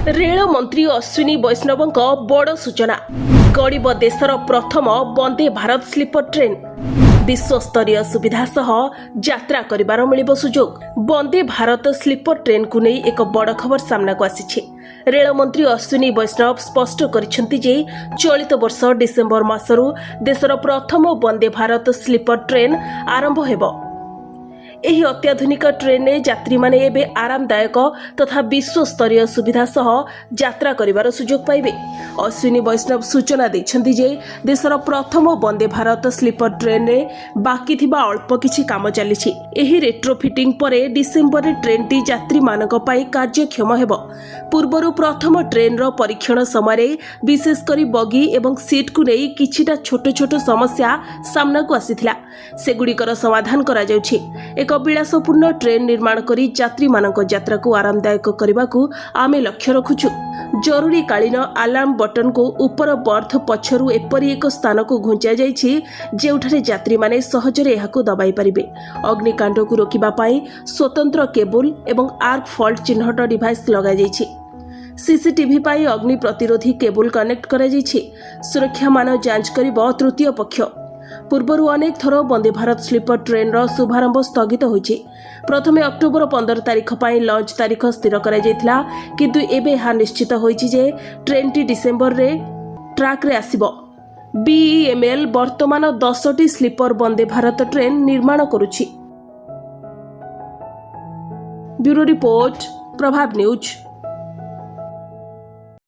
Rail मंत्री अश्विनी वैष्णव बड़ सूचना गरीब देशर प्रथम वंदे भारत स्लीपर ट्रेन विश्वस्तरीय सुविधा सह यात्रा करिबार मिलिब सुजोग। वंदे भारत स्लीपर ट्रेन को नहीं एक बड़ खबर सामना को आसी। रेल मंत्री अश्विनी वैष्णव स्पष्ट करिसेंति जे चलित वर्ष डिसेम्बर मासरू देशर प्रथम वंदे भारत स्लीपर ट्रेन आरंभ हेबो। एही अत्याधुनिक ट्रेन ने यात्री माने एबे आरामदायक तथा विश्वस्तरीय सुविधा सह यात्रा करिबार सुजोग पाइबे। अश्विनी वैष्णव सूचना दैछन्ति जे देशर प्रथम वंदे भारत स्लीपर ट्रेन रे बाकी थिबा अल्प किछि काम चलिछि। एही रेट्रोफिटिंग परे डिसेम्बर ट्रेन टी यात्री मानक पई कार्यक्षम हेबो। पूर्वरु प्रथम ट्रेन रो परीक्षण समय विशेष करी बगी एवं सीट को नै किछिटा छोट छोट समस्या सामना को आसीथिला। सेगुडीकर समाधान करा जाउछि। एक विलासपूर्ण ट्रेन निर्माण करी यात्री मानक यात्रा को आरामदायक करने को आमे लक्ष्य रखुछु। जरूरी कालीन अलार्म बटन को ऊपर बर्थ पछरु एपरी एक स्थान को घुंचा जाइछि जेउठारे यात्री माने सहजरे एहाको दबाई परिबे। अग्निकांड को रोकिबा पाई स्वतंत्र केबल एवं आर्क फॉल्ट चिन्हट डिवाइस लगा जाइछि। सीसीटीवी पाई अग्नि प्रतिरोधी केबल कनेक्ट करा जाइछि। सुरक्षा मान जांच करिबो तृतीय पक्ष। पूर्वरु अनेक थर वंदे भारत स्लीपर ट्रेन रो शुभारंभ स्थगित होइछि। प्रथमे अक्टोबर 15 तारिख पई लॉन्च तारिख स्थिर करा जायतिला, किंतु एबे हा निश्चित होइछि जे ट्रेन टी डिसेम्बर रे ट्रैक रे आसीबो। बीईएमएल वर्तमान 10टी स्लीपर वंदे भारत ट्रेन निर्माण करूछि। ब्यूरो रिपोर्ट, प्रभाव न्यूज।